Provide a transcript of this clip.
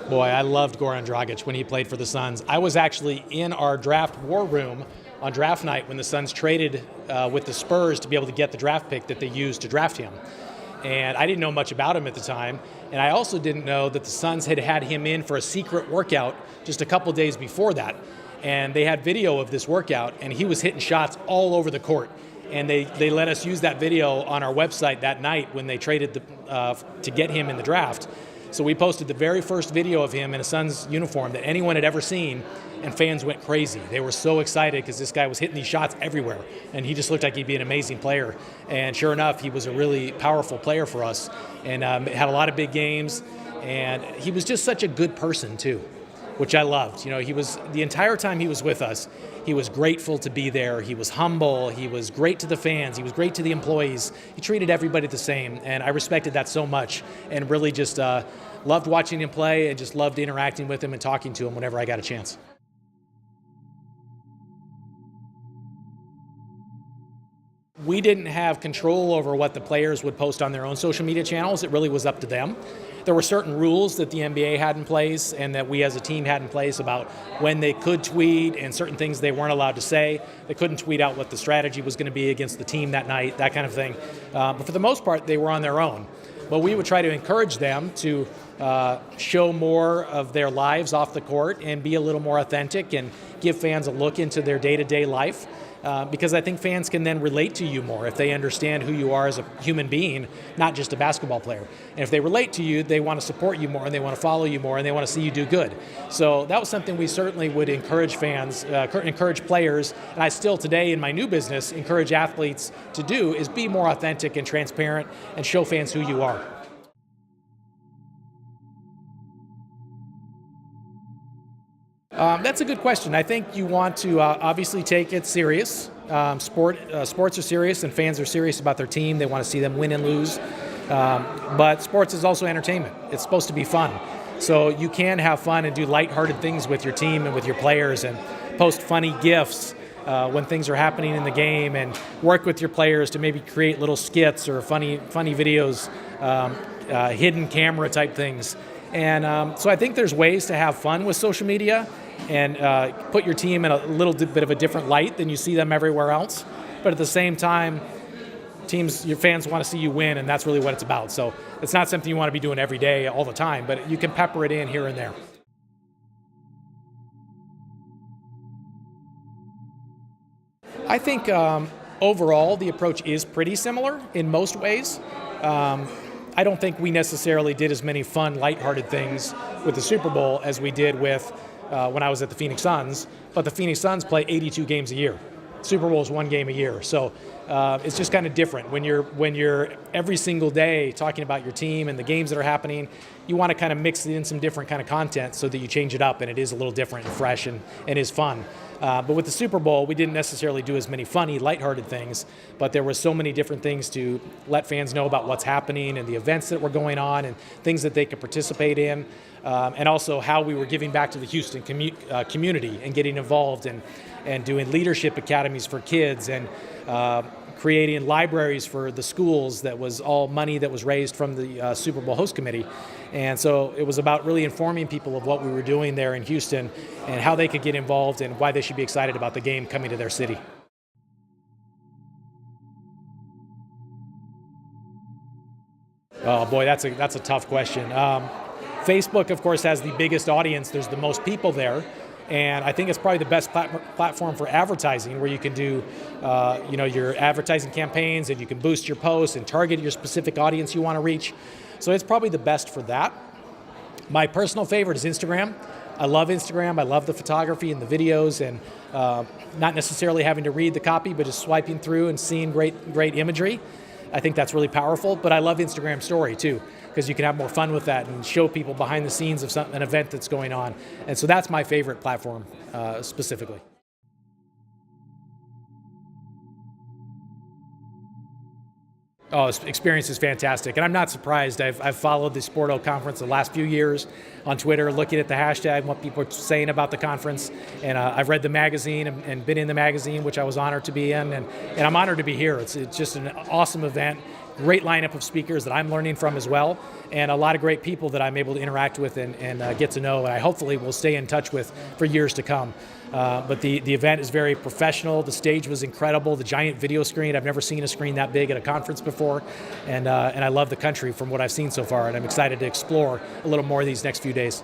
Boy, I loved Goran Dragić when he played for the Suns. I was actually in our draft war room on draft night when the Suns traded with the Spurs to be able to get the draft pick that they used to draft him. And I didn't know much about him at the time. And I also didn't know that the Suns had had him in for a secret workout just a couple days before that. And they had video of this workout, and he was hitting shots all over the court. And they let us use that video on our website that night when they traded to get him in the draft. So we posted the very first video of him in a Suns uniform that anyone had ever seen, and fans went crazy. They were so excited because this guy was hitting these shots everywhere, and he just looked like he'd be an amazing player. And sure enough, he was a really powerful player for us, and had a lot of big games, and he was just such a good person too, which I loved. You know, he was, the entire time he was with us, he was grateful to be there. He was humble. He was great to the fans. He was great to the employees. He treated everybody the same, and I respected that so much, and really just loved watching him play, and just loved interacting with him and talking to him whenever I got a chance. We didn't have control over what the players would post on their own social media channels. It really was up to them. There were certain rules that the NBA had in place and that we as a team had in place about when they could tweet and certain things they weren't allowed to say. They couldn't tweet out what the strategy was going to be against the team that night, that kind of thing. But for the most part, they were on their own. But we would try to encourage them to show more of their lives off the court and be a little more authentic and give fans a look into their day-to-day life. Because I think fans can then relate to you more if they understand who you are as a human being, not just a basketball player. And if they relate to you, they want to support you more, and they want to follow you more, and they want to see you do good. So that was something we certainly would encourage fans, encourage players, and I still today in my new business encourage athletes to do, is be more authentic and transparent and show fans who you are. That's a good question. I think you want to obviously take it serious. Sports are serious, and fans are serious about their team. They want to see them win and lose. But sports is also entertainment. It's supposed to be fun. So you can have fun and do lighthearted things with your team and with your players, and post funny GIFs when things are happening in the game, and work with your players to maybe create little skits or funny videos, hidden camera type things. And so I think there's ways to have fun with social media and put your team in a little bit of a different light than you see them everywhere else. But at the same time, your fans want to see you win, and that's really what it's about. So it's not something you want to be doing every day, all the time, but you can pepper it in here and there. I think overall the approach is pretty similar in most ways. I don't think we necessarily did as many fun, lighthearted things with the Super Bowl as we did with when I was at the Phoenix Suns, but the Phoenix Suns play 82 games a year. Super Bowl is 1 game a year, so it's just kind of different. When you're every single day talking about your team and the games that are happening, you want to kind of mix in some different kind of content so that you change it up and it is a little different and fresh and is fun. But with the Super Bowl, we didn't necessarily do as many funny, lighthearted things, but there were so many different things to let fans know about what's happening and the events that were going on and things that they could participate in, and also how we were giving back to the Houston community and getting involved and doing leadership academies for kids and creating libraries for the schools. That was all money that was raised from the Super Bowl host committee. And so it was about really informing people of what we were doing there in Houston and how they could get involved and why they should be excited about the game coming to their city. Oh boy, that's a tough question. Facebook, of course, has the biggest audience. There's the most people there. And I think it's probably the best platform for advertising, where you can do your advertising campaigns, and you can boost your posts and target your specific audience you want to reach. So it's probably the best for that. My personal favorite is Instagram. I love Instagram. I love the photography and the videos, and not necessarily having to read the copy, but just swiping through and seeing great imagery. I think that's really powerful. But I love Instagram Story too, because you can have more fun with that and show people behind the scenes of an event that's going on. And so that's my favorite platform specifically. Oh, experience is fantastic, and I'm not surprised. I've followed the SPORTO conference the last few years on Twitter, looking at the hashtag, what people are saying about the conference, and I've read the magazine and been in the magazine, which I was honored to be in, and I'm honored to be here. It's just an awesome event, great lineup of speakers that I'm learning from as well, and a lot of great people that I'm able to interact with and get to know, and I hopefully will stay in touch with for years to come. But the event is very professional. The stage was incredible. The giant video screen, I've never seen a screen that big at a conference before, and I love the country from what I've seen so far, and I'm excited to explore a little more these next few days.